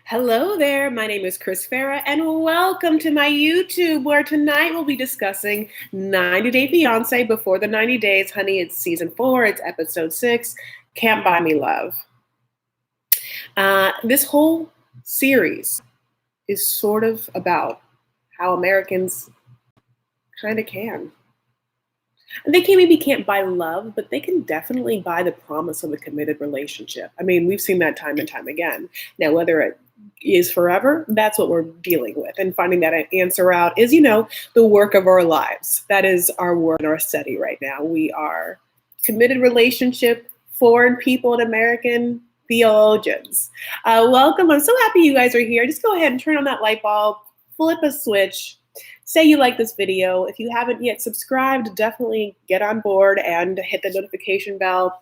Hello there, my name is Chris Farah, and welcome to my YouTube, where tonight we'll be discussing 90 Day Fiance Before the 90 Days. Honey, it's season 4, it's episode 6, Can't Buy Me Love. This whole series is sort of about how Americans kind of can. And they maybe can't buy love, but they can definitely buy the promise of a committed relationship. I mean, we've seen that time and time again. Now, whether it is forever, that's what we're dealing with. And finding that answer out is, the work of our lives. That is our work in our study right now. We are committed relationship, foreign people, and American theologians. Welcome. I'm so happy you guys are here. Just go ahead and turn on that light bulb, flip a switch. Say you like this video. If you haven't yet subscribed, definitely get on board and hit the notification bell.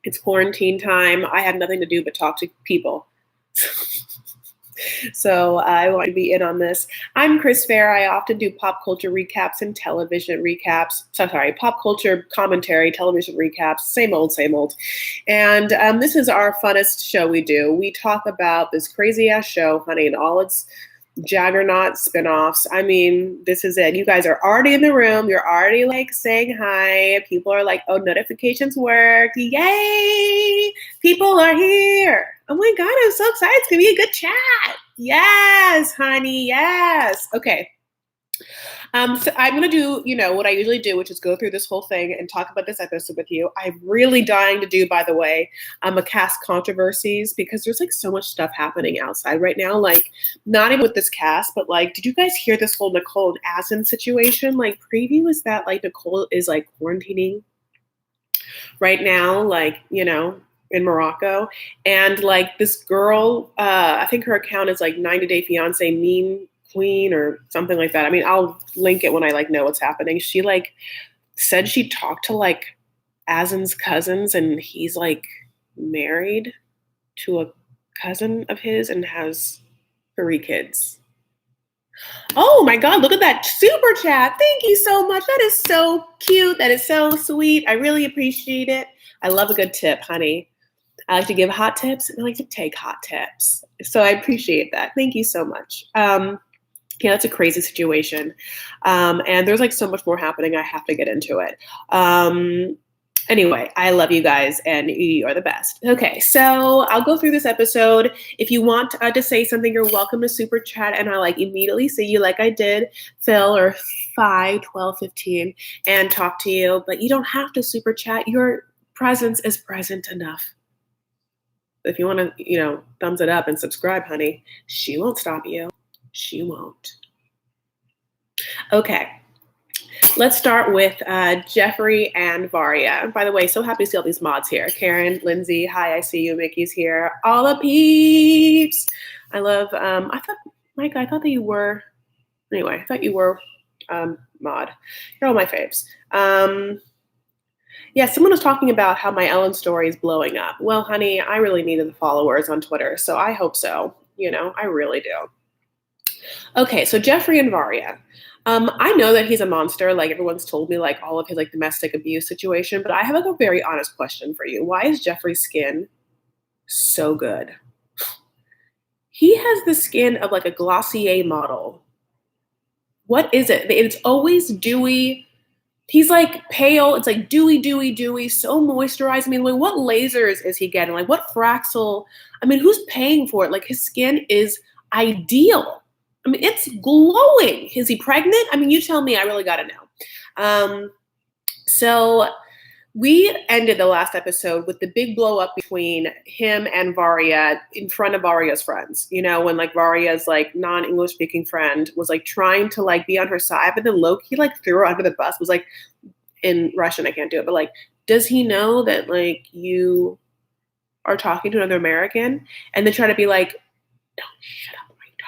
It's quarantine time. I have nothing to do but talk to people. So I want to be in on this. I'm Chris Farah. I often do pop culture recaps and television recaps. Pop culture commentary, television recaps, same old, same old. And this is our funnest show we do. We talk about this crazy ass show, honey, and all its juggernaut spinoffs. I mean, this is it. You guys are already in the room. You're already like saying hi. People are like, oh, notifications worked. Yay! People are here. Oh my God, I'm so excited. It's going to be a good chat. Yes, honey. Yes. Okay. So I'm going to do, what I usually do, which is go through this whole thing and talk about this episode with you. I'm really dying to do, by the way, a cast controversies, because there's like so much stuff happening outside right now. Like, not even with this cast, but like, did you guys hear this whole Nicole and Asin situation? Like, preview is that like Nicole is like quarantining right now, like, in Morocco. And like this girl, I think her account is like 90 Day Fiance Mean Queen or something like that. I mean, I'll link it when I like know what's happening. She like said she talked to like Asin's cousins, and he's like married to a cousin of his and has 3 kids. Oh my God, look at that super chat. Thank you so much. That is so cute. That is so sweet. I really appreciate it. I love a good tip, honey. I like to give hot tips and I like to take hot tips. So I appreciate that. Thank you so much. Yeah, that's a crazy situation. And there's like so much more happening. I have to get into it. Anyway, I love you guys and you are the best. Okay, so I'll go through this episode. If you want to say something, you're welcome to super chat and I'll like immediately see you like I did, Phil, or 5, 12, 15, and talk to you. But you don't have to super chat. Your presence is present enough. If you want to, thumbs it up and subscribe, honey, she won't stop you. She won't. Okay, let's start with Jeffrey and Varya. By the way, so happy to see all these mods here. Karen, Lindsay, hi, I see you. Mickey's here. All the peeps. I love, Mike, I thought that you were, anyway, I thought you were mod. You're all my faves. Yeah, someone was talking about how my Ellen story is blowing up. Well, honey, I really needed the followers on Twitter, so I hope so. I really do. Okay, so Jeffrey and Varya. I know that he's a monster. Like everyone's told me, like all of his like domestic abuse situation. But I have like a very honest question for you. Why is Jeffrey's skin so good? He has the skin of like a Glossier model. What is it? It's always dewy. He's like pale. It's like dewy, so moisturized. I mean, like what lasers is he getting? Like what Fraxel? I mean, who's paying for it? Like his skin is ideal. I mean, it's glowing. Is he pregnant? I mean, you tell me. I really got to know. So we ended the last episode with the big blow up between him and Varya in front of Varya's friends. When like Varya's like non-English speaking friend was like trying to like be on her side, but then Loki like threw her under the bus. Was like in Russian, I can't do it, but like, does he know that like you are talking to another American? And then try to be like, don't shut up.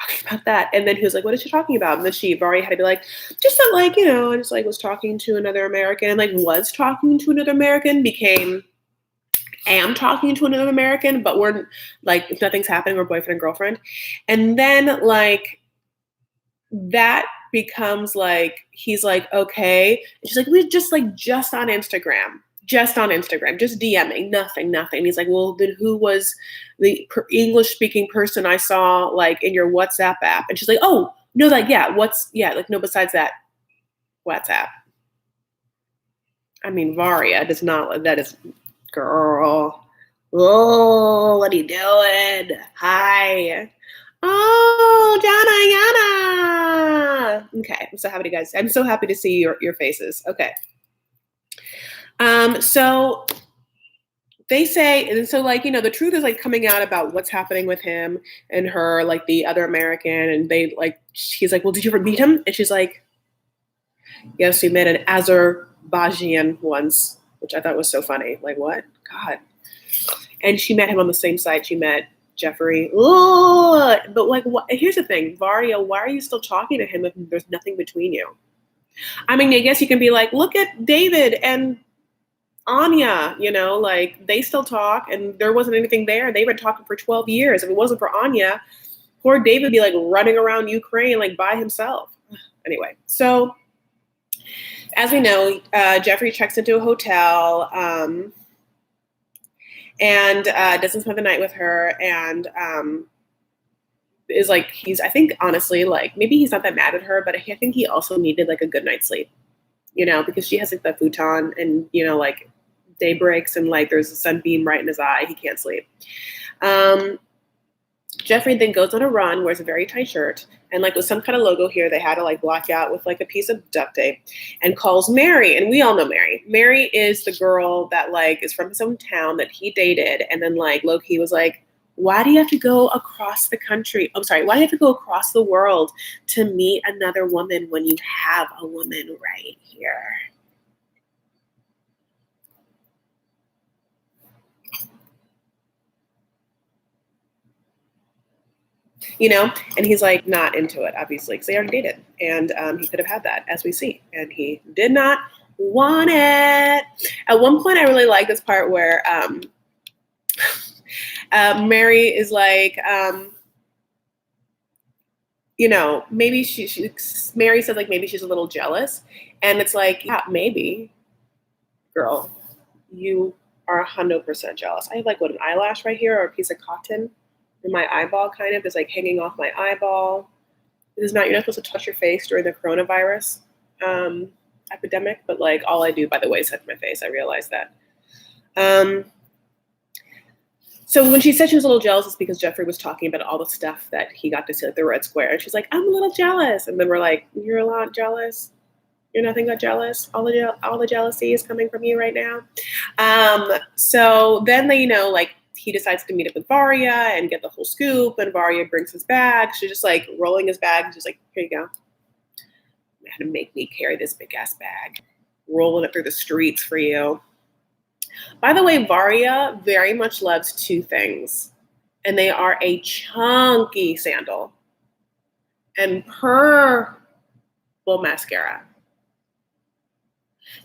Talking about that, and then he was like, what is she talking about? And then Varya had to be like, just that like, I just like was talking to another American, and like was talking to another American became am talking to another American, but we're like, if nothing's happening, we're boyfriend and girlfriend. And then like that becomes like, he's like, okay. And she's like, we're just on Instagram. Just on Instagram, just DMing, nothing. He's like, well, then who was the English speaking person I saw like in your WhatsApp app? And she's like, oh, no, like, like, no, besides that, WhatsApp. I mean, Varya does not, that is, girl. Oh, what are you doing? Hi. Oh, Jana, Yana. Okay, I'm so happy to see your faces. Okay. So they say, and so like, the truth is like coming out about what's happening with him and her, like the other American, and he's like, well, did you ever meet him? And she's like, yes, we met an Azerbaijan once, which I thought was so funny. Like, what? God. And she met him on the same site she met Jeffrey. Ugh. But like, here's the thing, Varya, why are you still talking to him if there's nothing between you? I mean, I guess you can be like, look at David and Anya, like they still talk and there wasn't anything there. They've been talking for 12 years. If it wasn't for Anya, poor David would be like running around Ukraine like by himself. Anyway, so as we know, Jeffrey checks into a hotel and doesn't spend the night with her, and is like, I think honestly, like maybe he's not that mad at her, but I think he also needed like a good night's sleep, because she has like the futon and, like day breaks and like there's a sunbeam right in his eye. He can't sleep. Jeffrey then goes on a run, wears a very tight shirt, and like with some kind of logo here, they had to like block out with like a piece of duct tape, and calls Mary. And we all know Mary. Mary is the girl that like is from his own town that he dated. And then like Loki was like, why do you have to go across the country? I'm sorry. Why do you have to go across the world to meet another woman when you have a woman right here? And he's like not into it, obviously, because they already dated, and he could have had that, as we see, and he did not want it. At one point, I really like this part where Mary is like, maybe Mary says like maybe she's a little jealous, and it's like, yeah, maybe, girl, you are 100% jealous. I have like an eyelash right here, or a piece of cotton in my eyeball, kind of is like hanging off my eyeball. You're not supposed to touch your face during the coronavirus epidemic, but like all I do, by the way, is touch my face. I realized that. So when she said she was a little jealous, it's because Jeffrey was talking about all the stuff that he got to see at the Red Square, and she's like, I'm a little jealous, and then we're like, you're a lot jealous. You're nothing but jealous. All the jealousy is coming from you right now. So then they, like, he decides to meet up with Varya and get the whole scoop, and Varya brings his bag. She's just like rolling his bag. She's like, here you go. You had to make me carry this big ass bag, rolling it through the streets for you. By the way, Varya very much loves two things, and they are a chunky sandal and purple mascara.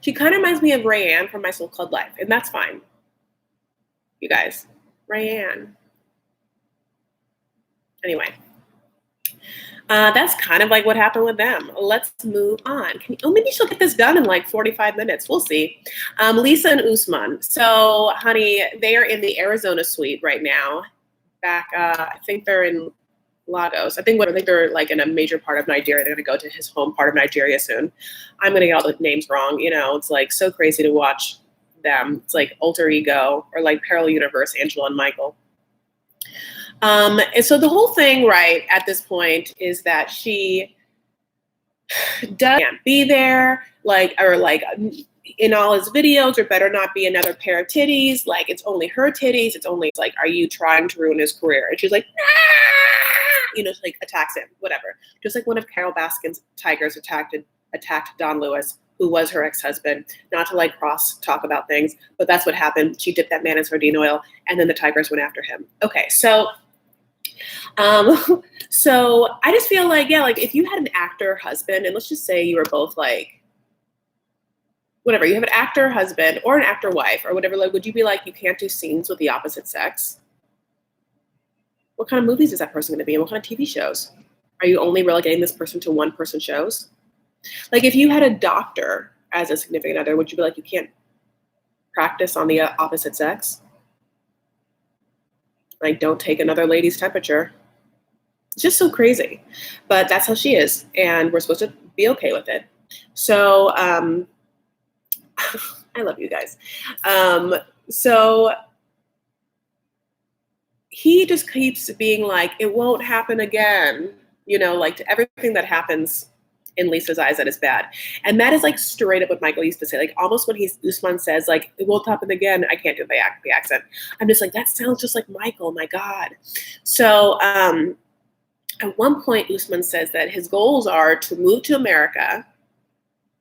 She kind of reminds me of Rayanne from My Soul Club Life, and that's fine. You guys, Rayanne. Anyway, that's kind of like what happened with them. Let's move on. Maybe she'll get this done in like 45 minutes. We'll see. Lisa and Usman. So, honey, they are in the Arizona suite right now. I think they're in Lagos. I think they're like in a major part of Nigeria. They're going to go to his home part of Nigeria soon. I'm going to get all the names wrong. It's like so crazy to watch them. It's like Alter Ego or like Parallel Universe, Angela and Michael. And so the whole thing, right, at this point is that she can't be there, or in all his videos, there better not be another pair of titties. Like, it's only her titties. It's like, are you trying to ruin his career? And she's like, she like attacks him, whatever. Just like one of Carol Baskin's tigers attacked Don Lewis, who was her ex-husband. Not to like cross talk about things, but that's what happened. She dipped that man in sardine oil, and then the tigers went after him. Okay, so so I just feel like, yeah, like if you had an actor husband, and let's just say you were both like, whatever, you have an actor husband or an actor wife or whatever, like, would you be like, you can't do scenes with the opposite sex? What kind of movies is that person going to be in? What kind of TV shows? Are you only relegating this person to one person shows? Like if you had a doctor as a significant other, would you be like, you can't practice on the opposite sex. Like, don't take another lady's temperature. It's just so crazy. But that's how she is. And we're supposed to be okay with it. So I love you guys. So he just keeps being like, it won't happen again. You know, like to everything that happens in Lisa's eyes that is bad. And that is like straight up what Michael used to say. Like almost when Usman says like, it won't happen again. I can't do the accent. I'm just like, that sounds just like Michael, my God. So at one point, Usman says that his goals are to move to America,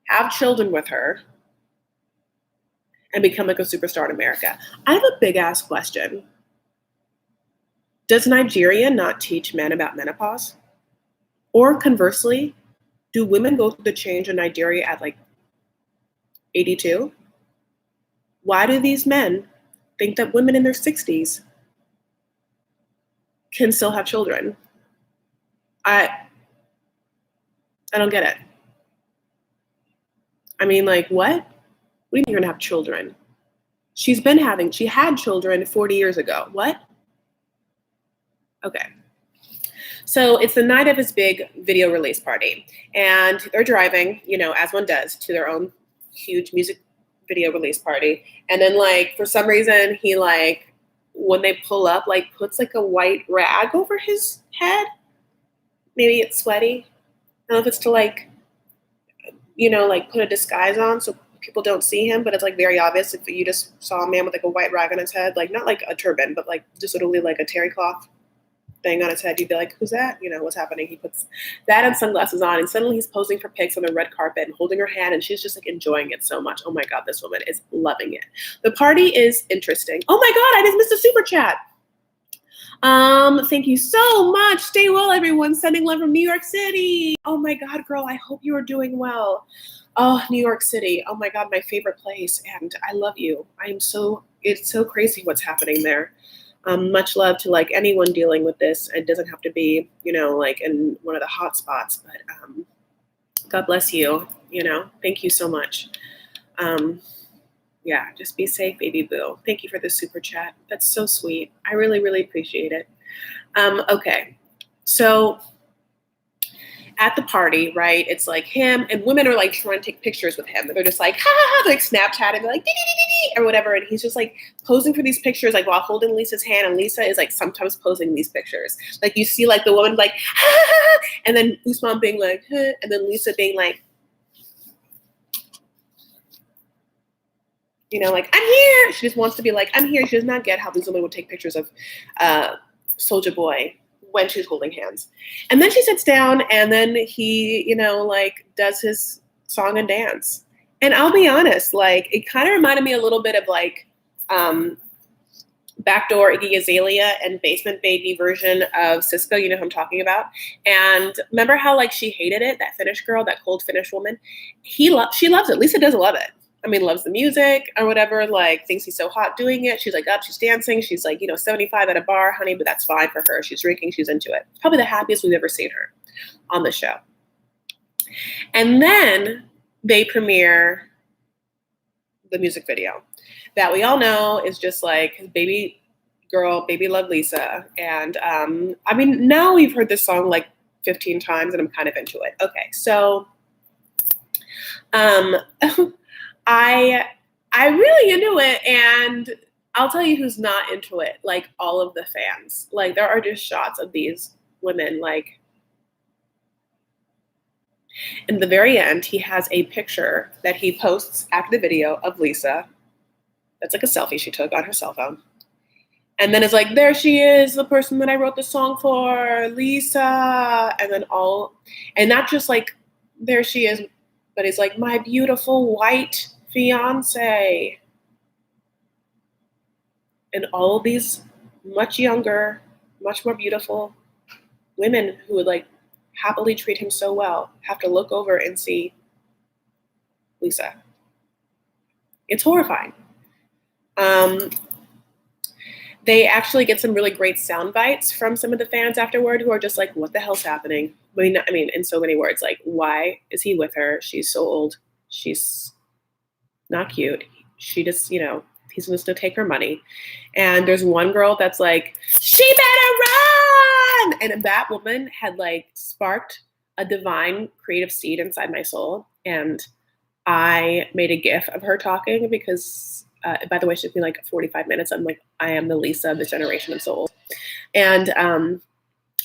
have children with her, and become like a superstar in America. I have a big ass question. Does Nigeria not teach men about menopause? Or conversely, do women go through the change in Nigeria at like 82? Why do these men think that women in their 60s can still have children? I don't get it. I mean, like, what? What do you mean you're gonna have children? She had children 40 years ago. What? Okay. So it's the night of his big video release party. And they're driving, you know, as one does, to their own huge music video release party. And then, like, for some reason, he, like, when they pull up, like, puts, like, a white rag over his head. Maybe it's sweaty. I don't know if it's to, like, you know, like, put a disguise on so people don't see him. But it's, like, very obvious if you just saw a man with, like, a white rag on his head. Like, not like a turban, but, like, just literally, like, a terry cloth thing on his head. You'd be like, who's that? You know, what's happening? He puts that and sunglasses on, and suddenly he's posing for pics on the red carpet and holding her hand, and she's just like enjoying it so much. Oh my God, this woman is loving it. The party is interesting. Oh my God, I just missed a super chat. Thank you so much. Stay well, everyone. Sending love from New York City. Oh my God, girl, I hope you are doing well. Oh, New York City. Oh my God, my favorite place. And I love you. It's so crazy what's happening there. Much love to like anyone dealing with this. It doesn't have to be, you know, like in one of the hot spots, but God bless you. You know, thank you so much. Yeah, just be safe, baby boo. Thank you for the super chat. That's so sweet. I really, really appreciate it. Okay, so at the party, right? It's like him and women are like trying to take pictures with him. They're just like, ha ha ha, like Snapchatting, like dee, dee, dee, dee, or whatever. And he's just like posing for these pictures, like while holding Lisa's hand. And Lisa is like sometimes posing these pictures. Like you see like the woman like, ha ha ha, and then Usman being like, huh, and then Lisa being like, you know, like, I'm here. She just wants to be like, I'm here. She does not get how these women would take pictures of Soulja Boy when she's holding hands. And then she sits down and then he, you know, like does his song and dance. And I'll be honest, like it kind of reminded me a little bit of like Backdoor Iggy Azalea and Basement Baby version of Cisco, you know who I'm talking about. And remember how like she hated it, that Finnish girl, that cold Finnish woman? She loves it. Lisa does love it. I mean, loves the music or whatever, like thinks he's so hot doing it. She's like up, she's dancing. She's like, you know, 75 at a bar, honey, but that's fine for her. She's drinking, she's into it. Probably the happiest we've ever seen her on the show. And then they premiere the music video that we all know is just like baby girl, baby love Lisa. And I mean, now we've heard this song like 15 times and I'm kind of into it. Okay, so I'm really into it, and I'll tell you who's not into it. Like all of the fans. Like there are just shots of these women. Like in the very end, he has a picture that he posts after the video of Lisa. That's like a selfie she took on her cell phone. And then it's like, there she is, the person that I wrote the song for, Lisa. And then and not just like, there she is, but it's like, my beautiful white fiance. And all of these much younger, much more beautiful women who would like happily treat him so well have to look over and see Lisa. It's horrifying. They actually get some really great sound bites from some of the fans afterward who are just like, what the hell's happening? I mean, in so many words, like, why is he with her? She's so old. She's not cute. she just, he's going to still take her money. And there's one girl that's like, she better run. And that woman had like sparked a divine creative seed inside my soul. And I made a gif of her talking because, by the way, it took me like 45 minutes. I'm like, I am the Lisa of this generation of souls. And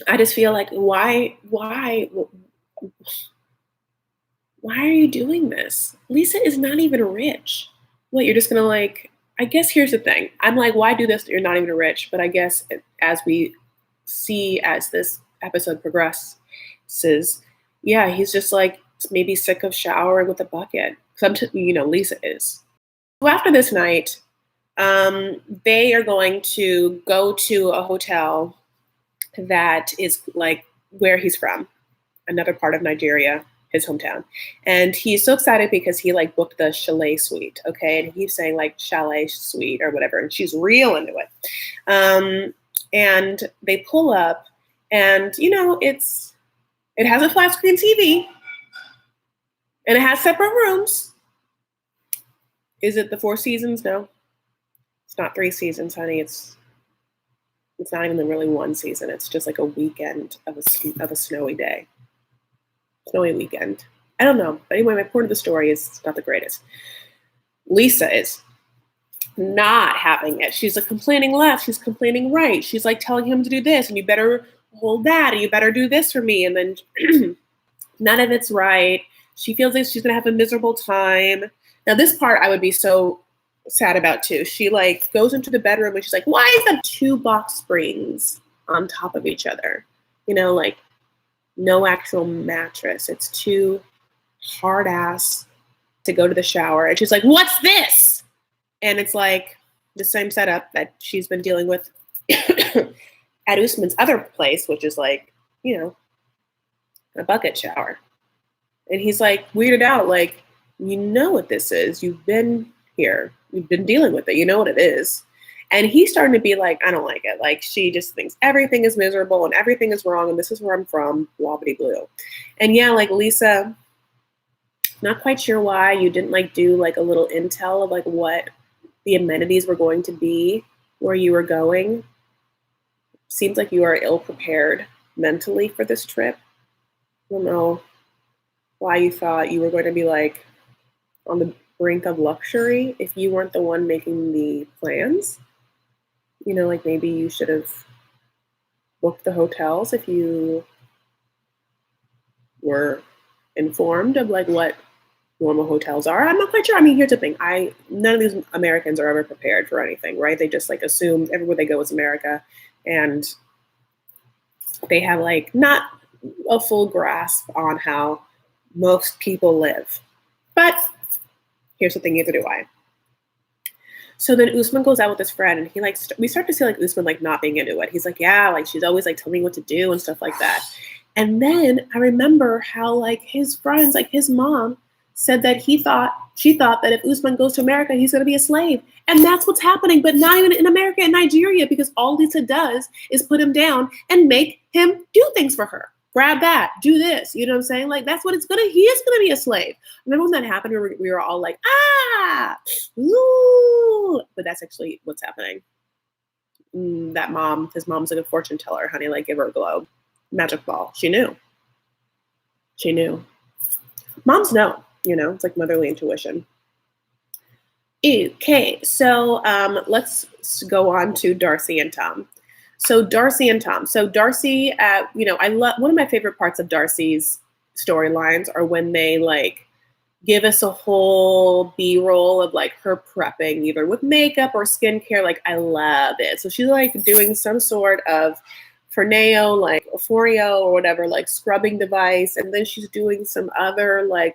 I just feel like, why are you doing this? Lisa is not even rich. What, you're just going to like, I guess here's the thing. I'm like, why do this? You're not even rich. But I guess as we see, as this episode progresses, yeah, he's just like maybe sick of showering with a bucket. Lisa is. So after this night, they are going to go to a hotel that is like where he's from, another part of Nigeria, his hometown. And he's so excited because he like booked the chalet suite. Okay. And he's saying like chalet suite or whatever. And she's real into it. And they pull up and, it has a flat screen TV and it has separate rooms. Is it the 4 seasons? No, it's not 3 seasons, honey. It's not even really 1 season. It's just like a weekend of a snowy day. Snowy weekend. I don't know. But anyway, my point of the story is not the greatest. Lisa is not having it. She's like complaining left. She's complaining right. She's like telling him to do this and you better hold that and you better do this for me. And then none of it's right. She feels like she's going to have a miserable time. Now this part I would be so sad about too. She like goes into the bedroom and she's like, why is there 2 box springs on top of each other? Like no actual mattress. It's too hard ass to go to the shower. And she's like, what's this? And it's like the same setup that she's been dealing with at Usman's other place, which is like, a bucket shower. And he's like weirded out, like, you know what this is. You've been here. You've been dealing with it. You know what it is. And he's starting to be like, I don't like it. Like, she just thinks everything is miserable and everything is wrong. And this is where I'm from, wobbly blue. And yeah, like Lisa, not quite sure why you didn't like do like a little intel of like what the amenities were going to be where you were going. Seems like you are ill prepared mentally for this trip. I don't know why you thought you were going to be like on the brink of luxury if you weren't the one making the plans. Like maybe you should have booked the hotels if you were informed of like what normal hotels are. I'm not quite sure. I mean, here's the thing. None of these Americans are ever prepared for anything, right? They just like assume everywhere they go is America, and they have like not a full grasp on how most people live. But here's the thing, neither do I. So then Usman goes out with his friend and he like, we start to see like Usman like not being into it. He's like, yeah, like she's always like telling me what to do and stuff like that. And then I remember how like his friends, like his mom said that she thought that if Usman goes to America, he's going to be a slave. And that's what's happening, but not even in America and Nigeria, because all Lisa does is put him down and make him do things for her. Grab that, do this. You know what I'm saying? Like, that's what he is going to be a slave. Remember when that happened? We were all like, ooh. But that's actually what's happening. His mom's like a fortune teller, honey, like give her a globe. Magic ball. She knew. Moms know, it's like motherly intuition. Okay, so let's go on to Darcy and Tom. So Darcy, I love, one of my favorite parts of Darcy's storylines are when they like give us a whole B-roll of like her prepping either with makeup or skincare. Like, I love it. So she's like doing some sort of Forneo, like Foreo or whatever, like scrubbing device. And then she's doing some other like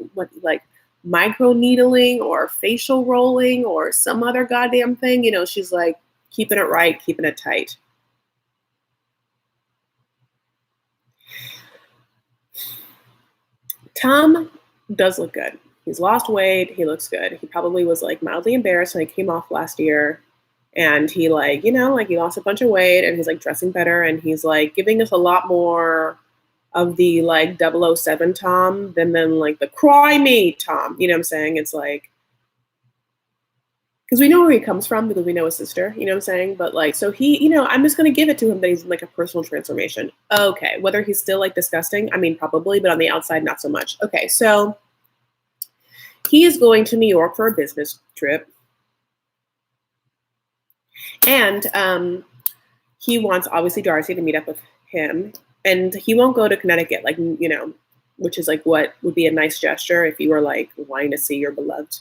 micro needling or facial rolling or some other goddamn thing. She's like keeping it right, keeping it tight. Tom does look good. He's lost weight. He looks good. He probably was like mildly embarrassed when he came off last year. And he like, he lost a bunch of weight and he's like dressing better. And he's like giving us a lot more of the like 007 Tom than like the cry me Tom. You know what I'm saying? It's like, because we know where he comes from because we know his sister, you know what I'm saying? But like, so he, I'm just gonna give it to him that he's in like a personal transformation. Okay, whether he's still like disgusting, I mean, probably, but on the outside, not so much. Okay, so he is going to New York for a business trip, and he wants obviously Darcy to meet up with him, and he won't go to Connecticut, like which is like what would be a nice gesture if you were like wanting to see your beloved,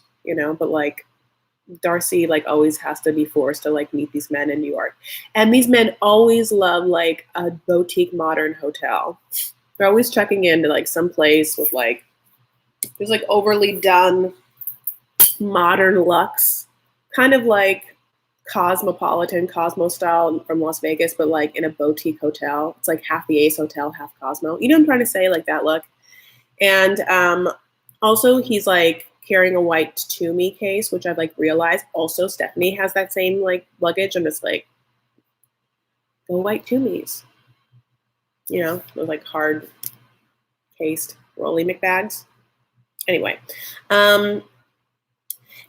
but like Darcy like always has to be forced to like meet these men in New York. And these men always love like a boutique modern hotel. They're always checking into like some place with like there's like overly done modern luxe, kind of like cosmopolitan Cosmo style from Las Vegas, but like in a boutique hotel. It's like half the Ace Hotel, half Cosmo. You know what I'm trying to say? Like that look. And also he's like carrying a white Toomey case, which I've like realized also Stephanie has that same like luggage. And it's like, go white Toomeys. Those like hard cased Rolly McBags. Anyway, now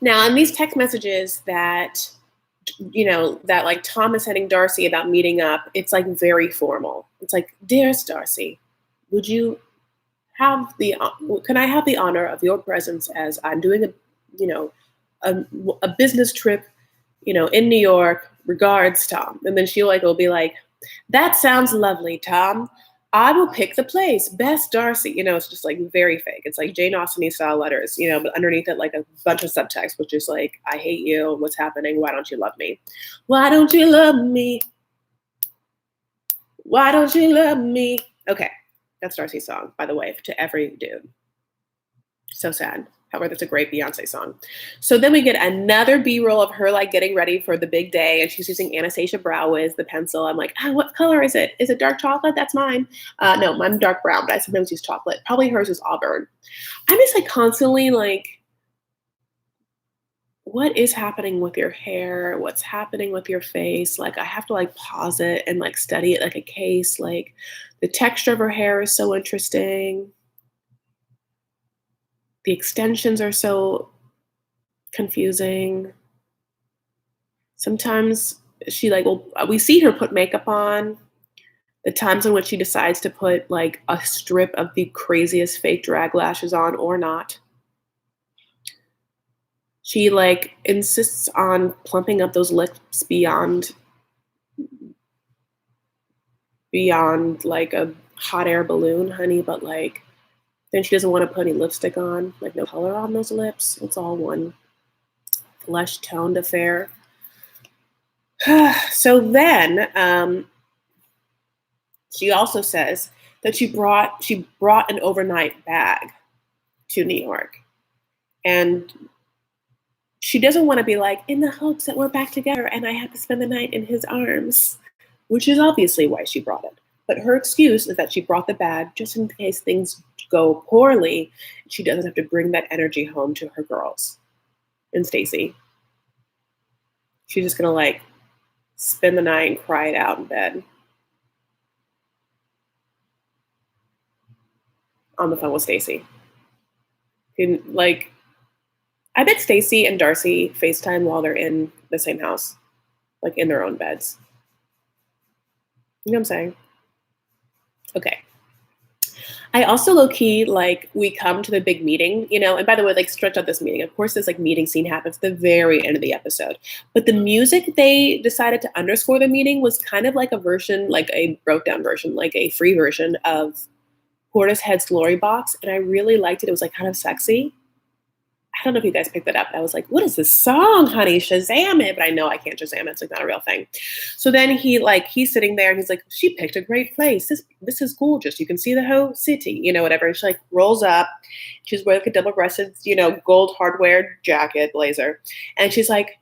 in these text messages that that like Tom is sending Darcy about meeting up, it's like very formal. It's like, dearest Darcy, would you can I have the honor of your presence as I'm doing a business trip, in New York. Regards, Tom. And then she will be like, that sounds lovely, Tom. I will pick the place. Best Darcy. It's just like very fake. It's like Jane Austen style letters, but underneath it like a bunch of subtext, which is like, I hate you. What's happening? Why don't you love me? Why don't you love me? Why don't you love me? Okay. That's Darcy's song, by the way, to every dude. So sad. However, that's a great Beyonce song. So then we get another B-roll of her like getting ready for the big day, and she's using Anastasia Brow Wiz, the pencil. I'm like, what color is it? Is it dark chocolate? That's mine. No, mine's dark brown, but I sometimes use chocolate. Probably hers is auburn. I'm just like constantly like, what is happening with your hair? What's happening with your face? Like I have to like pause it and like study it like a case. Like the texture of her hair is so interesting. The extensions are so confusing. Sometimes we see her put makeup on. The times in which she decides to put like a strip of the craziest fake drag lashes on or not. She like insists on plumping up those lips beyond like a hot air balloon, honey, but like then she doesn't want to put any lipstick on, like no color on those lips. It's all one flesh toned affair. So then she also says that she brought an overnight bag to New York. And she doesn't want to be like, in the hopes that we're back together and I have to spend the night in his arms, which is obviously why she brought it. But her excuse is that she brought the bag just in case things go poorly. She doesn't have to bring that energy home to her girls and Stacy. She's just going to like spend the night and cry it out in bed. On the phone with Stacy. Like, I bet Stacy and Darcy FaceTime while they're in the same house, like in their own beds. You know what I'm saying? Okay. I also low-key, like, we come to the big meeting, and by the way, like, stretch out this meeting. Of course, this, like, meeting scene happens at the very end of the episode. But the music they decided to underscore the meeting was kind of like a version, like a broke-down version, like a free version of Portishead's Glory Box, and I really liked it. It was, like, kind of sexy. I don't know if you guys picked that up. I was like, what is this song, honey? Shazam it. But I know I can't Shazam it. It's like not a real thing. So then he's sitting there and he's like, she picked a great place. This is gorgeous. You can see the whole city, whatever. And she like rolls up. She's wearing like a double-breasted, gold hardware jacket, blazer. And she's like,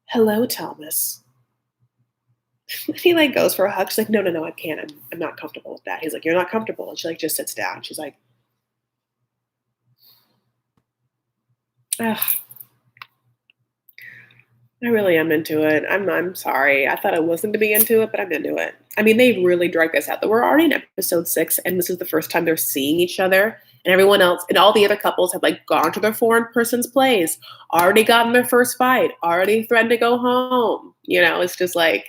hello, Thomas. He like goes for a hug. She's like, no, I can't. I'm not comfortable with that. He's like, you're not comfortable. And she like just sits down. She's like, ugh. I really am into it. I'm sorry. I thought I wasn't to be into it, but I'm into it. I mean, they really drag this out. We're already in episode 6, and this is the first time they're seeing each other And everyone else and all the other couples have like gone to their foreign person's place, already gotten their first fight, already threatened to go home. It's just like,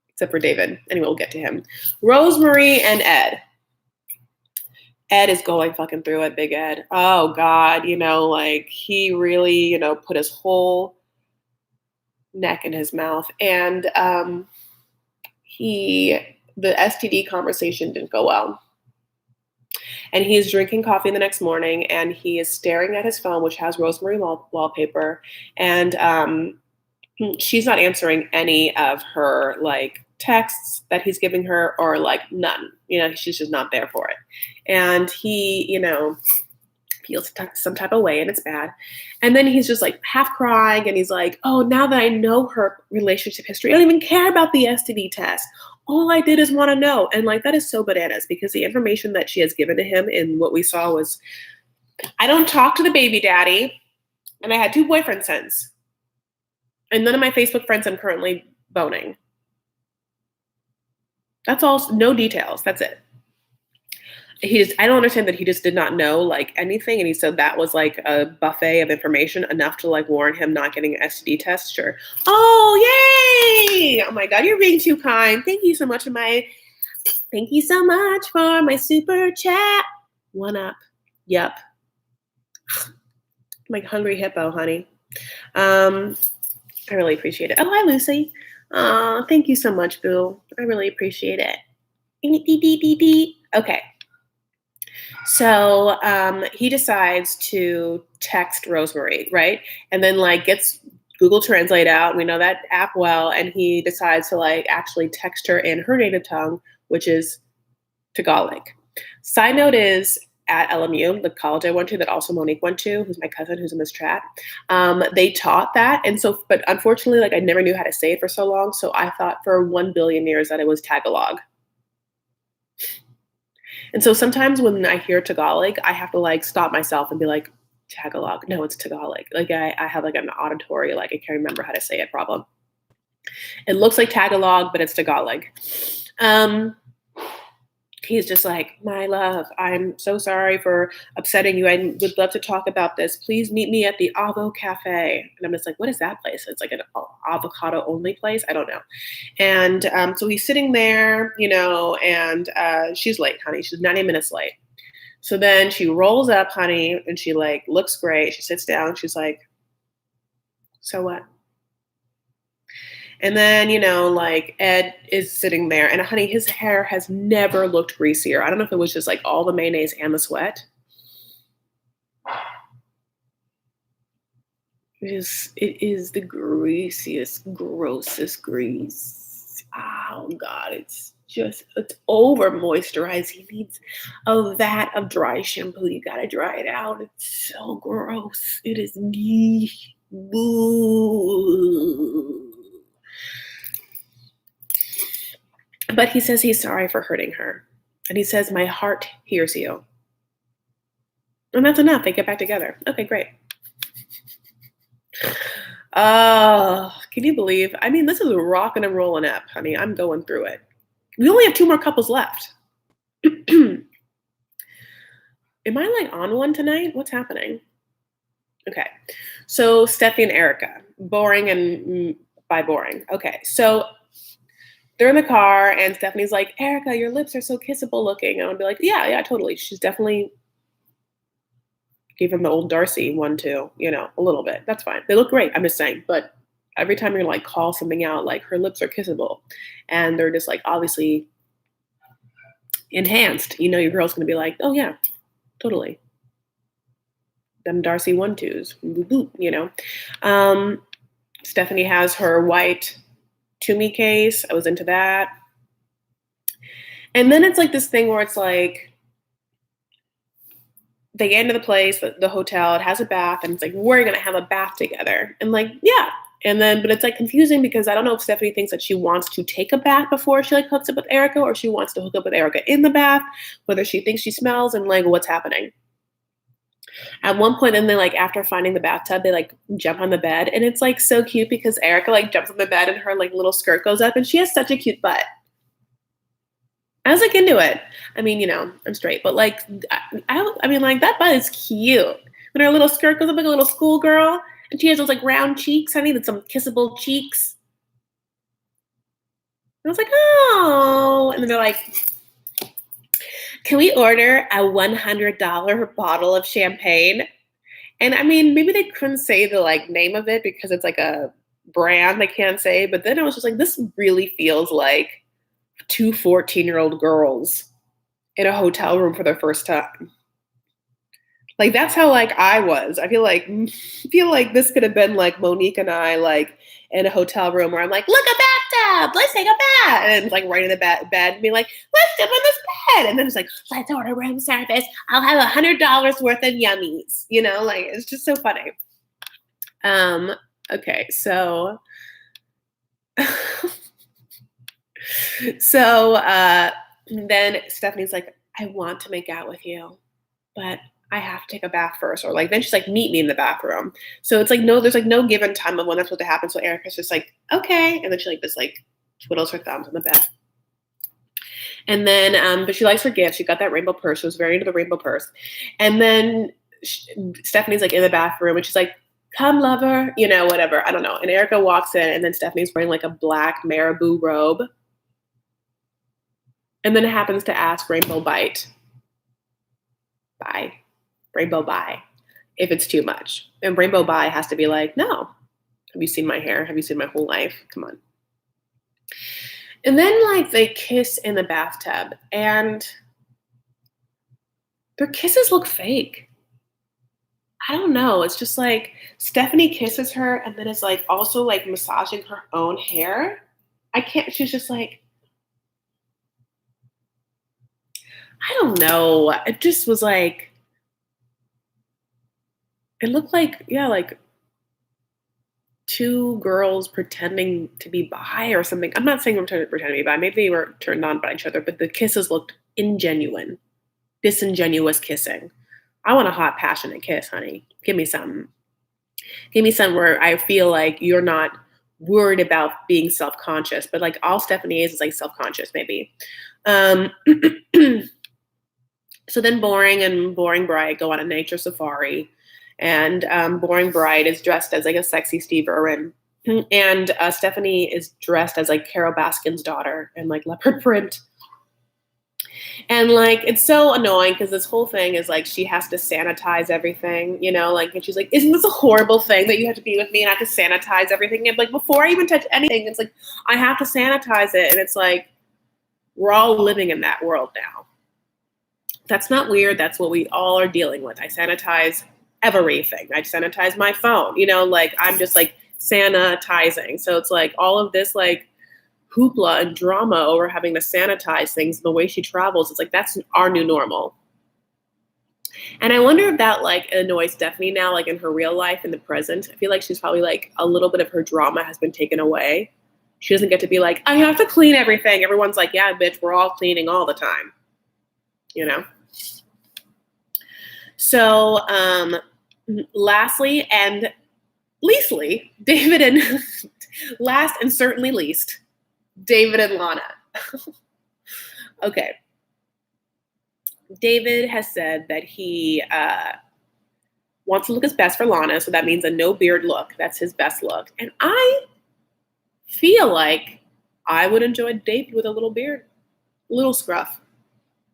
except for David. Anyway, we'll get to him. Rosemarie and Ed. Ed is going fucking through it, Big Ed. Oh God, he really, put his whole neck in his mouth. And the STD conversation didn't go well. And he's drinking coffee the next morning, and he is staring at his phone, which has Rosemarie wallpaper. And she's not answering any of her like texts that he's giving her, or like none. She's just not there for it. And he, feels some type of way, and it's bad. And then he's just like half crying, and he's like, oh, now that I know her relationship history, I don't even care about the STD test. All I did is want to know. And like, that is so bananas, because the information that she has given to him in what we saw was, I don't talk to the baby daddy, and I had 2 boyfriends since. And none of my Facebook friends I'm currently boning. That's all, no details. That's it. I don't understand that he just did not know like anything. And he said that was like a buffet of information enough to like warrant him not getting an STD test. Sure. Oh, yay. Oh my God, you're being too kind. Thank you so much for my super chat. One up. Yep. Like hungry hippo, honey. I really appreciate it. Oh, hi, Lucy. Thank you so much, boo. I really appreciate it. Okay. So he decides to text Rosemarie, right? And then like gets Google Translate out. We know that app well. And he decides to like actually text her in her native tongue, which is Tagalog. Side note is, at LMU, the college I went to, that also Monique went to, who's my cousin who's in this chat, they taught that. And so, but unfortunately, like I never knew how to say it for so long. So I thought for 1 billion years that it was Tagalog. And so sometimes when I hear Tagalog, I have to like stop myself and be like, Tagalog. No, it's Tagalog. Like I have like an auditory, like I can't remember how to say it problem. It looks like Tagalog, but it's Tagalog. He's just like, my love, I'm so sorry for upsetting you. I would love to talk about this. Please meet me at the Avo Cafe. And I'm just like, what is that place? It's like an avocado only place. I don't know. And so he's sitting there, and she's late, honey. She's 90 minutes late. So then she rolls up, honey, and she like looks great. She sits down. She's like, so what? And then, like Ed is sitting there, and honey, his hair has never looked greasier. I don't know if it was just like all the mayonnaise and the sweat. It is the greasiest, grossest grease. Oh God, it's over moisturized. He needs a vat of dry shampoo. You gotta dry it out. It's so gross. It is boo. But he says he's sorry for hurting her. And he says, my heart hears you. And that's enough. They get back together. Okay, great. Can you believe? I mean, this is rocking and rolling up, honey. I'm going through it. We only have 2 more couples left. Am I like on one tonight? What's happening? Okay. So Steffi and Erika. Boring and by boring. Okay. So they're in the car, and Stephanie's like, Erika, your lips are so kissable looking. And I'll be like, yeah, totally. She's definitely gave him the old Darcy one too, a little bit. That's fine. They look great. I'm just saying. But every time you're like call something out, like her lips are kissable, and they're just like obviously enhanced. Your girl's gonna be like, oh yeah, totally. Them Darcy 1-2s, boop, Stephanie has her white To Me case. I was into that. And then it's like this thing where it's like they get into the place, the hotel, it has a bath, and it's like, we're gonna have a bath together. And like, yeah. And then, but it's like confusing because I don't know if Stephanie thinks that she wants to take a bath before she like hooks up with Erika, or she wants to hook up with Erika in the bath, whether she thinks she smells, and like what's happening. At one point, then they like, after finding the bathtub, they like jump on the bed, and it's like so cute because Erika like jumps on the bed and her like little skirt goes up, and she has such a cute butt. I was like into it. I mean, I'm straight, but like, I mean, like that butt is cute. When her little skirt goes up like a little schoolgirl, and she has those like round cheeks. I needed some kissable cheeks. And I was like, oh. And then they're like, can we order a $100 bottle of champagne? And I mean, maybe they couldn't say the like name of it because it's like a brand they can't say. But then I was just like, this really feels like two 14-year-old girls in a hotel room for their first time. Like that's how like I was. I feel like this could have been like Monique and I like in a hotel room where I'm like, look, a bathtub, let's take a bath. And it's like right in the bed and be like, let's jump on this bed. And then it's like, let's order room service. I'll have $100 worth of yummies. Like it's just so funny. Okay, so then Stephanie's like, I want to make out with you, but I have to take a bath first. Or like, then she's like, meet me in the bathroom. So it's like, no, there's like no given time of when that's supposed to happen. So Erika's just like, okay. And then she like just like twiddles her thumbs on the bed. And then, but she likes her gift. She got that rainbow purse. She was very into the rainbow purse. And then Stephanie's like in the bathroom and she's like, come lover, whatever. I don't know. And Erika walks in and then Stephanie's wearing like a black marabou robe. And then it happens to ask Rainbow Bite. Bye. Rainbow Bye. If it's too much. And Rainbow Bye has to be like, no. Have you seen my hair? Have you seen my whole life? Come on. And then like they kiss in the bathtub and their kisses look fake. I don't know. It's just like Stephanie kisses her and then it's like also like massaging her own hair. She's just like, I don't know. It just was like, it looked like, yeah, like two girls pretending to be bi or something. I'm not saying they were pretending to be bi. Maybe they were turned on by each other, but the kisses looked ingenuine, disingenuous kissing. I want a hot, passionate kiss, honey. Give me some. Give me some where I feel like you're not worried about being self-conscious, but like all Stephanie is like self-conscious, maybe. So then Boring and Boring Bride go on a nature safari. And Boring Bride is dressed as like a sexy Steve Irwin. And Stephanie is dressed as like Carol Baskin's daughter in like leopard print. And like, it's so annoying because this whole thing is like, she has to sanitize everything, like, and she's like, isn't this a horrible thing that you have to be with me and I have to sanitize everything? And like, before I even touch anything, it's like, I have to sanitize it. And it's like, we're all living in that world now. That's not weird. That's what we all are dealing with. I sanitize everything. I sanitize my phone, like I'm just like sanitizing. So it's like all of this like hoopla and drama over having to sanitize things and the way she travels. It's like, that's our new normal. And I wonder if that like annoys Stephanie now, like in her real life in the present. I feel like she's probably like a little bit of her drama has been taken away. She doesn't get to be like, I have to clean everything. Everyone's like, yeah, bitch, we're all cleaning all the time, So, lastly and leastly, David and last and certainly least, David and Lana. Okay. David has said that he wants to look his best for Lana, so that means a no beard look. That's his best look. And I feel like I would enjoy David with a little beard, a little scruff.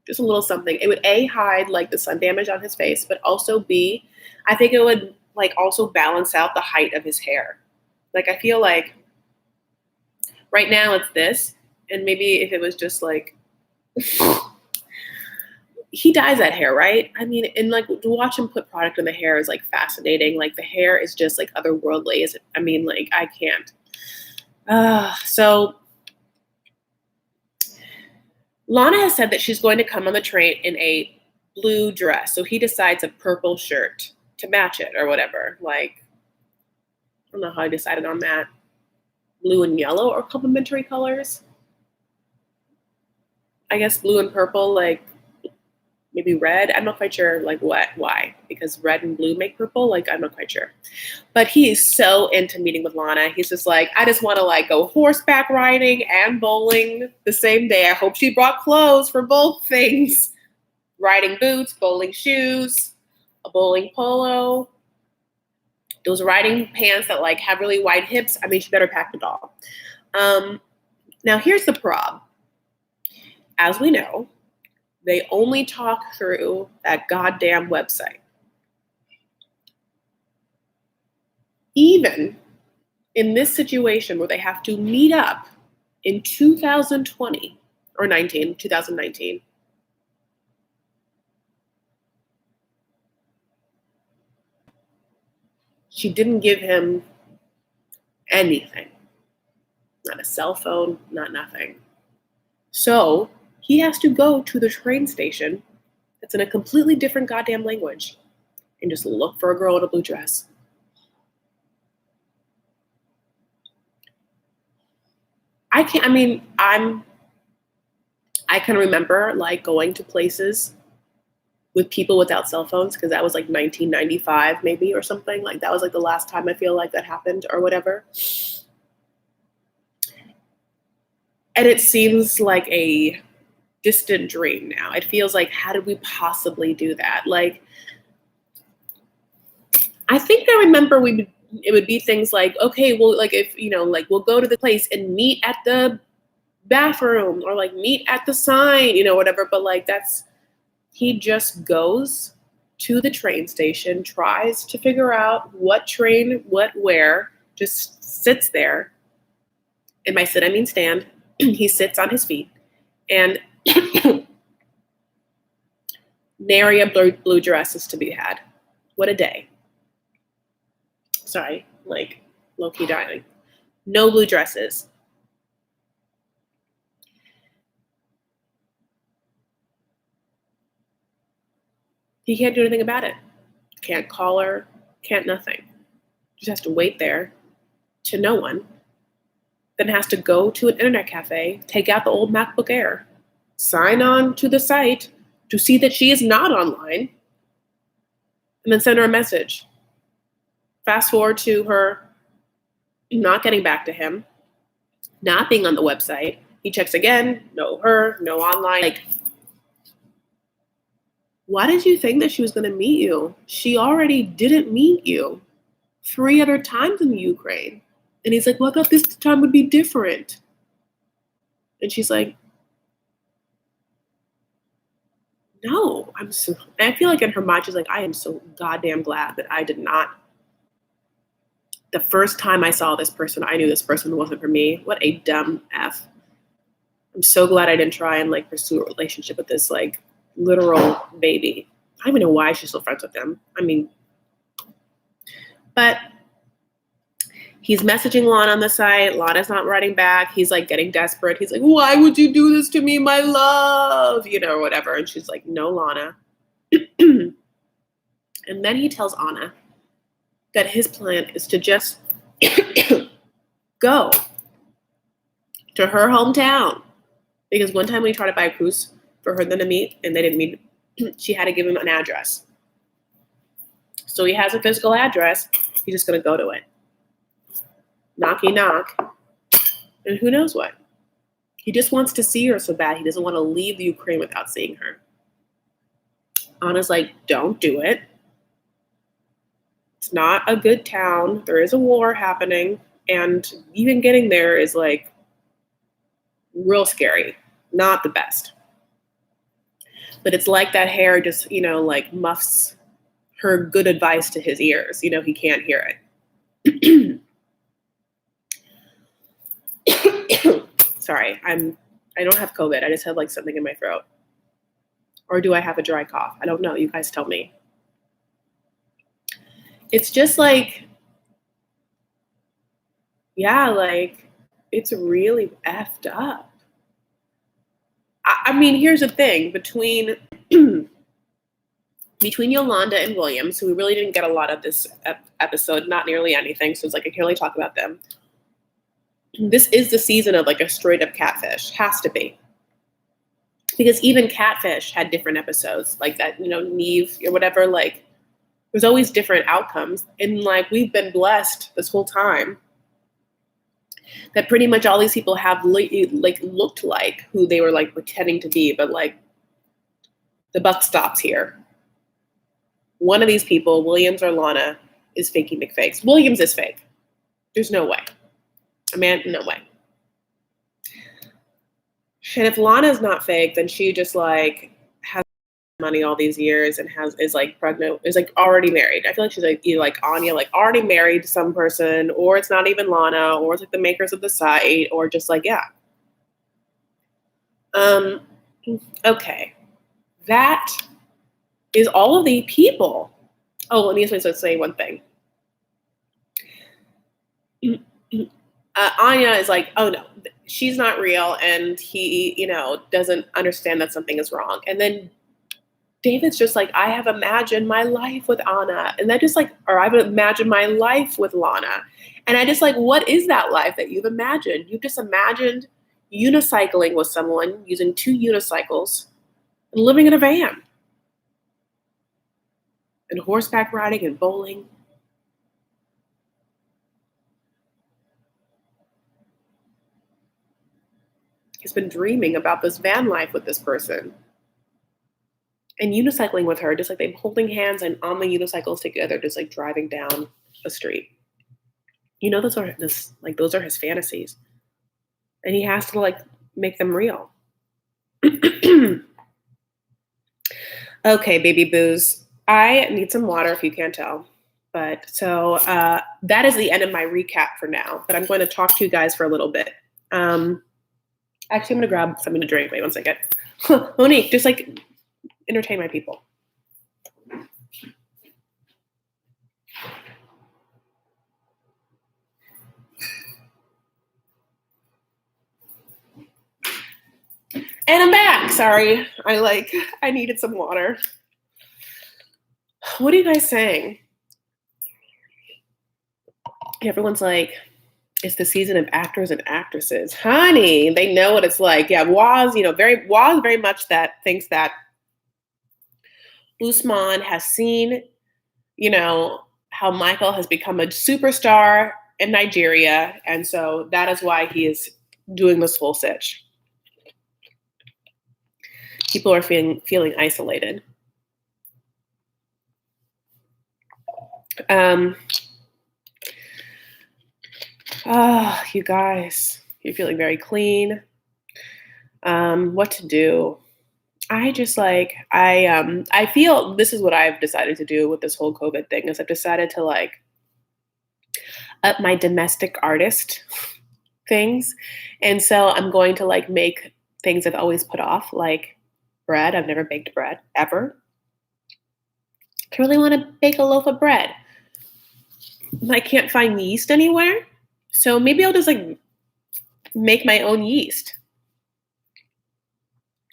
Just a little something. It would A, hide like the sun damage on his face, but also B, I think it would like also balance out the height of his hair. Like I feel like right now it's this, and maybe if it was just like he dyes that hair, right? I mean, and like to watch him put product in the hair is like fascinating. Like the hair is just like otherworldly. I mean, like I can't. So Lana has said that she's going to come on the train in a blue dress. So he decides a purple shirt to match it or whatever. Like, I don't know how I decided on that. Blue and yellow are complementary colors. I guess blue and purple, like, maybe red. I'm not quite sure like why, because red and blue make purple. Like, I'm not quite sure. But he is so into meeting with Lana. He's just like, I just want to like go horseback riding and bowling the same day. I hope she brought clothes for both things. Riding boots, bowling shoes, a bowling polo, those riding pants that like have really wide hips. I mean, she better pack it all. Now here's the prob. As we know, they only talk through that goddamn website. Even in this situation where they have to meet up in 2020 or 2019, she didn't give him anything. Not a cell phone, not nothing. So he has to go to the train station that's in a completely different goddamn language and just look for a girl in a blue dress. I can remember like going to places with people without cell phones because that was like 1995 maybe or something. Like that was like the last time I feel like that happened or whatever. And it seems like a distant dream now. It feels like, how did we possibly do that? Like, I think I remember it would be things like, okay, well, like if, like we'll go to the place and meet at the bathroom or like meet at the sign, whatever. But like he just goes to the train station, tries to figure out what train, where, just sits there. And by sit, I mean stand. He sits on his feet and nary a blue dress is to be had. What a day. Sorry, like low-key dying. No blue dresses. He can't do anything about it. Can't call her, can't nothing. Just has to wait there to no one. Then has to go to an internet cafe, take out the old MacBook Air, sign on to the site to see that she is not online, and then send her a message. Fast forward to her not getting back to him, not being on the website. He checks again, no her, no online. Like, why did you think that she was going to meet you? She already didn't meet you 3 other times in the Ukraine. And he's like, well, I thought this time would be different. And she's like, no, I feel like in her mind, she's like, I am so goddamn glad that I did not. The first time I saw this person, I knew this person wasn't for me. What a dumb F. I'm so glad I didn't try and like pursue a relationship with this like literal baby. I don't even know why she's still friends with him. I mean, but he's messaging Lana on the site. Lana's not writing back. He's like getting desperate. He's like, why would you do this to me, my love? Or whatever. And she's like, no, Lana. And then he tells Anna that his plan is to just go to her hometown. Because one time when he tried to buy a cruise for her and them to meet, and they didn't meet, she had to give him an address. So he has a physical address. He's just going to go to it. Knocky knock. And who knows what? He just wants to see her so bad. He doesn't want to leave the Ukraine without seeing her. Anna's like, don't do it. It's not a good town. There is a war happening. And even getting there is like real scary. Not the best. But it's like that hair just, like muffs her good advice to his ears. He can't hear it. Sorry, I don't have COVID. I just have like something in my throat. Or do I have a dry cough? I don't know. You guys tell me. It's just like, yeah, like it's really effed up. I mean, here's the thing. Between Yolanda and Williams, who we really didn't get a lot of this episode, not nearly anything. So it's like I can only talk about them. This is the season of like a straight up catfish. Has to be. Because even Catfish had different episodes like that, Neve or whatever, like there's always different outcomes. And like we've been blessed this whole time that pretty much all these people have like looked like who they were like pretending to be, but like the buck stops here. One of these people, Williams or Lana, is faking McFakes. Williams is fake. There's no way. No way. And if Lana's not fake, then she just like has money all these years and is like pregnant, is like already married. I feel like she's like either like Anya, like already married to some person, or it's not even Lana, or it's like the makers of the site, or just like, yeah. Okay. That is all of the people. Oh, let me just say one thing. Anya is like, oh no, she's not real, and he, doesn't understand that something is wrong. And then David's just like, I have imagined my life with Anna, and that just like, or I've imagined my life with Lana, and I just like, what is that life that you've imagined? You've just imagined unicycling with someone, using 2 unicycles, and living in a van, and horseback riding and bowling. He's been dreaming about this van life with this person. And unicycling with her, just like they're holding hands and on the unicycles together, just like driving down a street. Those are his fantasies. And he has to like make them real. Okay, baby boos. I need some water if you can't tell. But so that is the end of my recap for now. But I'm going to talk to you guys for a little bit. Actually, I'm going to grab something to drink. Wait 1 second. Monique, just like entertain my people. And I'm back. Sorry. I needed some water. What are you guys saying? Everyone's like, it's the season of actors and actresses. Honey, they know what it's like. Yeah, Waz very much that thinks that Usman has seen, how Michael has become a superstar in Nigeria. And so that is why he is doing this full sitch. People are feeling isolated. You guys, you're feeling very clean. What to do? I just I feel this is what I've decided to do with this whole COVID thing is I've decided to like up my domestic artist things. And so I'm going to like make things I've always put off, like bread. I've never baked bread ever. I really want to bake a loaf of bread. I can't find yeast anywhere. So maybe I'll just like make my own yeast.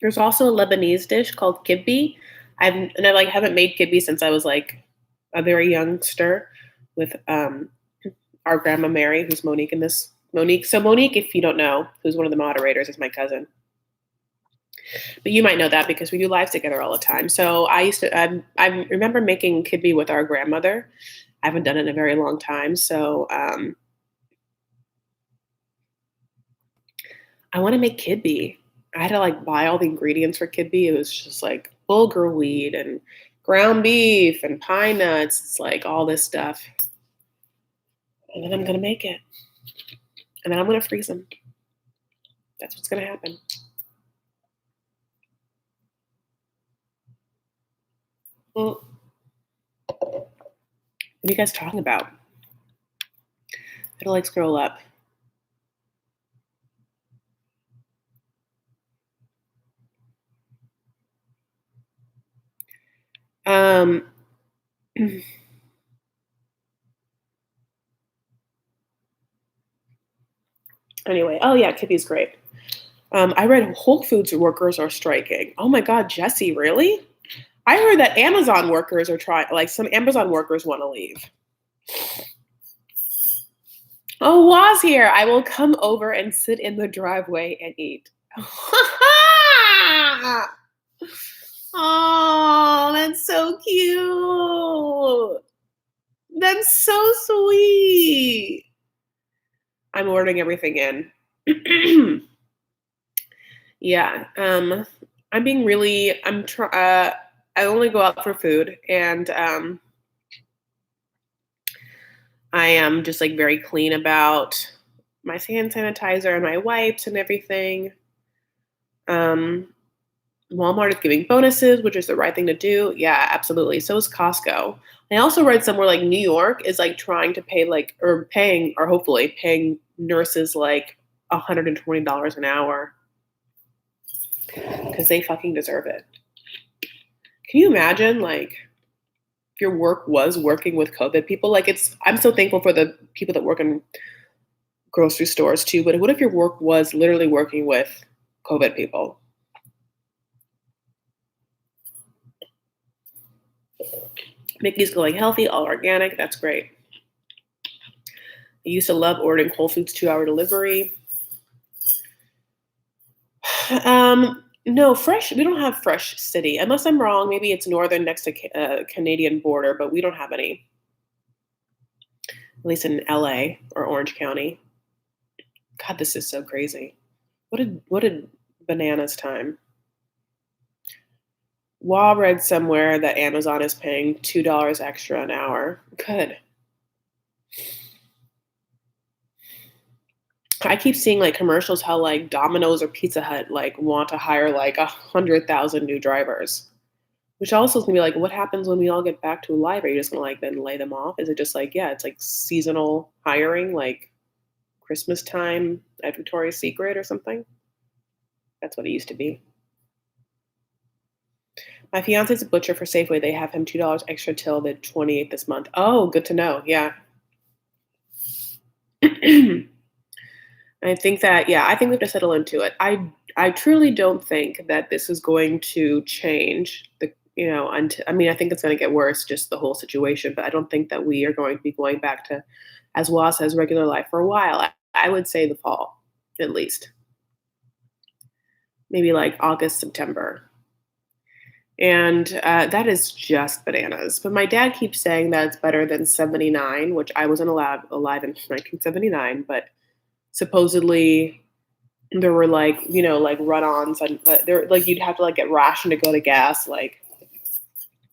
There's also a Lebanese dish called kibbe. I haven't made kibbe since I was like a very youngster with our grandma Mary, who's Monique in this. Monique. So Monique, if you don't know, who's one of the moderators, is my cousin. But you might know that because we do lives together all the time. So I remember making kibbe with our grandmother. I haven't done it in a very long time. So I want to make kibbe. I had to like buy all the ingredients for kibbe. It was just like bulgur wheat and ground beef and pine nuts. It's like all this stuff. And then I'm going to make it. And then I'm going to freeze them. That's what's going to happen. Well, what are you guys talking about? It'll like scroll up. Anyway, oh yeah, kibbe's great. I read Whole Foods workers are striking. Oh my God, Jesse, really? I heard that Amazon workers are some Amazon workers want to leave. Oh, Waz here. I will come over and sit in the driveway and eat. Oh, that's so cute. That's so sweet. I'm ordering everything in. Yeah, I'm being really I only go out for food, and, I am just, like, very clean about my hand sanitizer and my wipes and everything. Um, Walmart is giving bonuses, which is the right thing to do. Yeah, absolutely. So is Costco. I also read somewhere like New York is like trying to pay like or paying or hopefully paying nurses like $120 an hour because they fucking deserve it. Can you imagine like if your work was working with COVID people? Like I'm so thankful for the people that work in grocery stores too, but what if your work was literally working with COVID people? Mickey's going healthy, all organic. That's great. I used to love ordering Whole Foods 2-hour delivery. No, fresh. We don't have Fresh City, unless I'm wrong. Maybe it's northern next to Canadian border, but we don't have any. At least in LA or Orange County. God, this is so crazy. What a bananas time. Well, I read somewhere that Amazon is paying $2 extra an hour. Good. I keep seeing like commercials how like Domino's or Pizza Hut like want to hire like 100,000 new drivers. Which also is gonna be like, what happens when we all get back to life? Are you just gonna like then lay them off? Is it just like, yeah, it's like seasonal hiring, like Christmas time at Victoria's Secret or something? That's what it used to be. My fiance's a butcher for Safeway. They have him $2 extra till the 28th this month. Oh, good to know. Yeah. I think that, yeah, I think we have to settle into it. I truly don't think that this is going to change I mean, I think it's going to get worse, just the whole situation, but I don't think that we are going to be going back to, as Wa says, regular life for a while. I would say the fall, at least. Maybe like August, September. And that is just bananas. But my dad keeps saying that it's better than 79, which I wasn't alive in 1979, but supposedly there were like, like run-ons and there like you'd have to like get rationed to go to gas. Like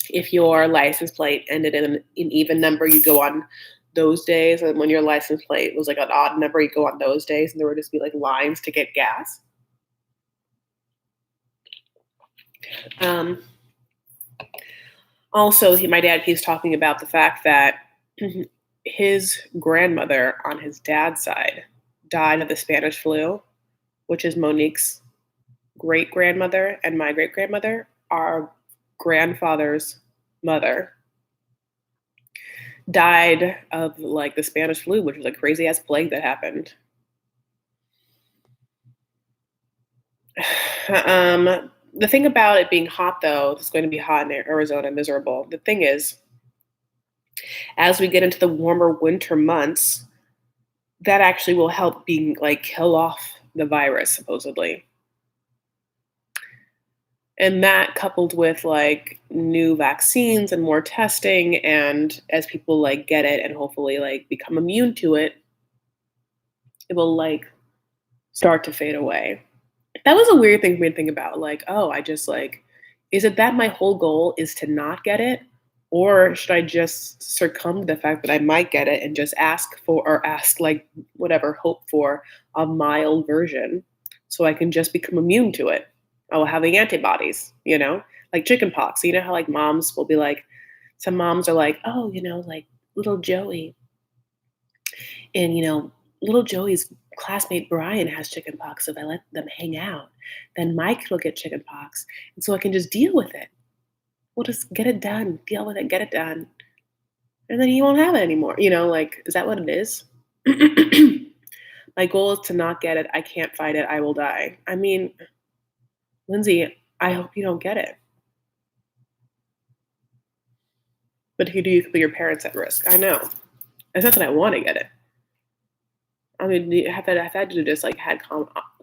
if your license plate ended in an even number, you go on those days. And when your license plate was like an odd number, you go on those days. And there would just be like lines to get gas. Also, my dad keeps talking about the fact that his grandmother on his dad's side died of the Spanish flu, which is Monique's great grandmother and my great grandmother, our grandfather's mother, died of like the Spanish flu, which was a crazy ass plague that happened. The thing about it being hot, though, it's going to be hot in Arizona, miserable. The thing is, as we get into the warmer winter months, that actually will help being like kill off the virus, supposedly. And that coupled with like new vaccines and more testing, and as people like get it and hopefully like become immune to it, it will like start to fade away. That was a weird thing for me to think about. Like, oh, I just like, is it that my whole goal is to not get it? Or should I just succumb to the fact that I might get it and just ask like whatever, hope for a mild version so I can just become immune to it? I will have the antibodies, like chicken pox. You know how like moms will be like, some moms are like, oh, like little Joey. And, little Joey's classmate Brian has chicken pox. So if I let them hang out, then Mike will get chicken pox. And so I can just deal with it. We'll just get it done, deal with it, get it done. And then you won't have it anymore. Like, is that what it is? My goal is to not get it. I can't fight it. I will die. I mean, Lindsay, I hope you don't get it. But who do you put your parents at risk? I know. It's not that I want to get it. I mean, I've had to just like had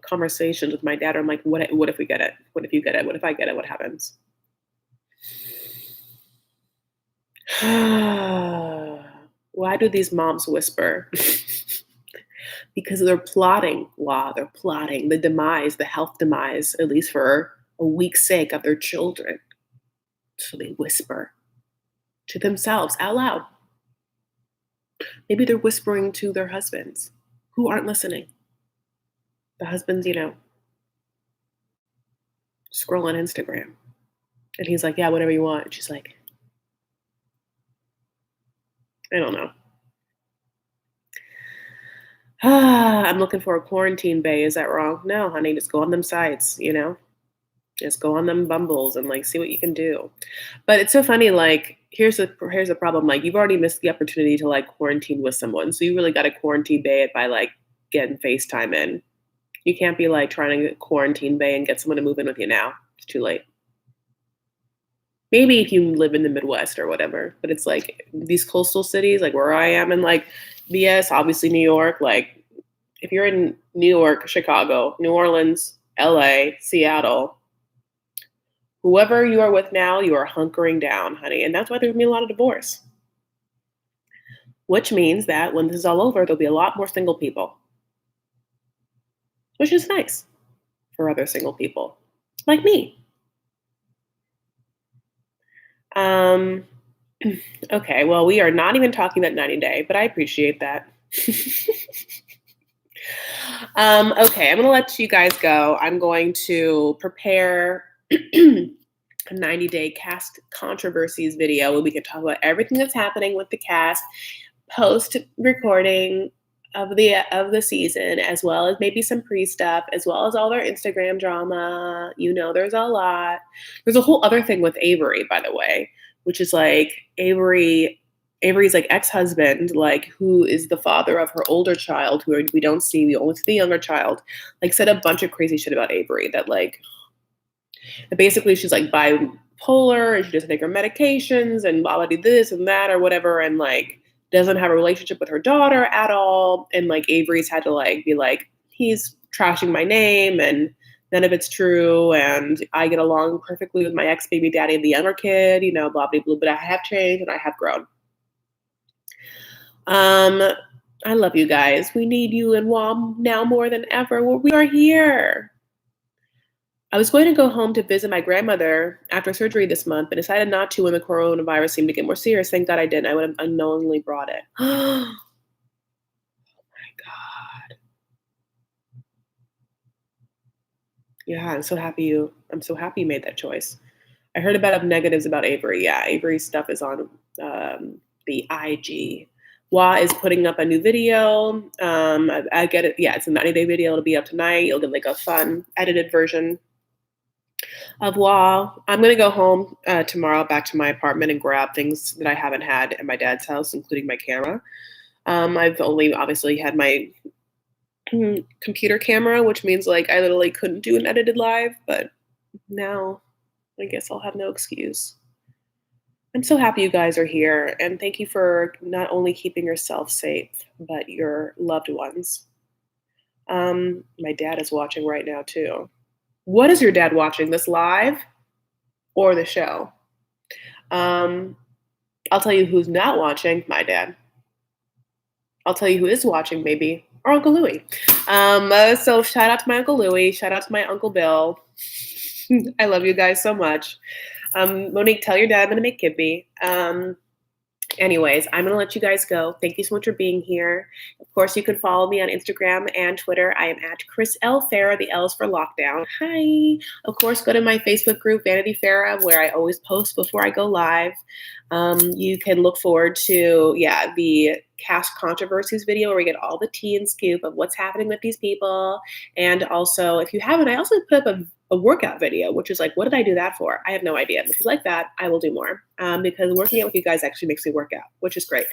conversations with my dad. I'm like, what if we get it? What if you get it? What if I get it? What happens? Why do these moms whisper? Because they're plotting, Law. They're plotting the demise, the health demise, at least for a week's sake, of their children. So they whisper to themselves out loud. Maybe they're whispering to their husbands who aren't listening. The husband's, scrolling Instagram. And he's like, yeah, whatever you want. And she's like, I don't know. I'm looking for a quarantine bae. Is that wrong? No, honey, just go on them sites, Just go on them bumbles and see what you can do. But it's so funny, here's the problem. You've already missed the opportunity to quarantine with someone. So you really gotta quarantine bae it by getting FaceTime in. You can't be trying to quarantine bae and get someone to move in with you now. It's too late. Maybe if you live in the Midwest or whatever, but it's these coastal cities, where I am in BS, obviously New York, if you're in New York, Chicago, New Orleans, LA, Seattle, whoever you are with now, you are hunkering down, honey. And that's why there's gonna be a lot of divorce. Which means that when this is all over, there'll be a lot more single people. Which is nice for other single people. Like me. Okay, well, we are not even talking that 90 day, but I appreciate that. Okay, I'm gonna let you guys go. I'm going to prepare a 90-day cast controversies video where we can talk about everything that's happening with the cast post recording of the season, as well as maybe some pre stuff, as well as all their Instagram drama. There's a lot. There's a whole other thing with Avery, by the way, which is Avery's ex-husband, who is the father of her older child, who we don't see, we only see the younger child, said a bunch of crazy shit about Avery that basically she's bipolar and she doesn't take her medications and blah blah this and that or whatever, and doesn't have a relationship with her daughter at all, and Avery's had to be he's trashing my name and none of it's true, and I get along perfectly with my ex-baby daddy and the younger kid, blah blah blah, but I have changed and I have grown. I love you guys. We need you and WOM now more than ever. We are here. I was going to go home to visit my grandmother after surgery this month, but decided not to when the coronavirus seemed to get more serious. Thank God I didn't. I would have unknowingly brought it. Oh my God. Yeah, I'm so happy you made that choice. I heard about negatives about Avery. Yeah, Avery's stuff is on the IG. Wah is putting up a new video. I get it. Yeah, it's a 90-day video. It'll be up tonight. You'll get a fun edited version of Wah. I'm going to go home tomorrow back to my apartment and grab things that I haven't had at my dad's house, including my camera. I've only obviously had my computer camera, which means I literally couldn't do an edited live, but now I guess I'll have no excuse. I'm so happy you guys are here, and thank you for not only keeping yourself safe, but your loved ones. My dad is watching right now too. What is your dad watching? This live or the show? I'll tell you who's not watching. My dad. I'll tell you who is watching, maybe, or Uncle Louie. So shout out to my Uncle Louie. Shout out to my Uncle Bill. I love you guys so much. Monique, tell your dad I'm going to make kibbeh. Anyways, I'm going to let you guys go. Thank you so much for being here. Of course, you can follow me on Instagram and Twitter. I am at Chris L. Farah. The L is for lockdown. Hi. Of course, go to my Facebook group, Vanity Farah, where I always post before I go live. You can look forward to, the cast controversies video where we get all the tea and scoop of what's happening with these people. And also, if you haven't, I also put up a workout video, which is what did I do that for? I have no idea. If you like that, I will do more because working out with you guys actually makes me work out, which is great.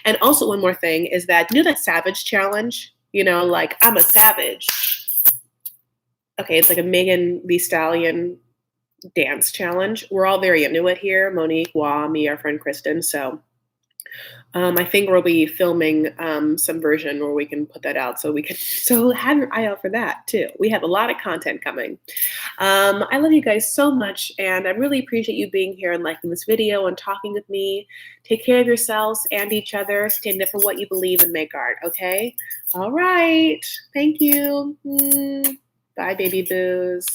And also one more thing is that, that savage challenge, I'm a savage. Okay, it's a Megan Thee Stallion dance challenge. We're all very into it here. Monique, Wah, me, our friend Kristen. So I think we'll be filming some version where we can put that out, so have your eye out for that too. We have a lot of content coming. I love you guys so much, and I really appreciate you being here and liking this video and talking with me. Take care of yourselves and each other. Stand up for what you believe and make art, okay? All right. Thank you. Bye, baby boos.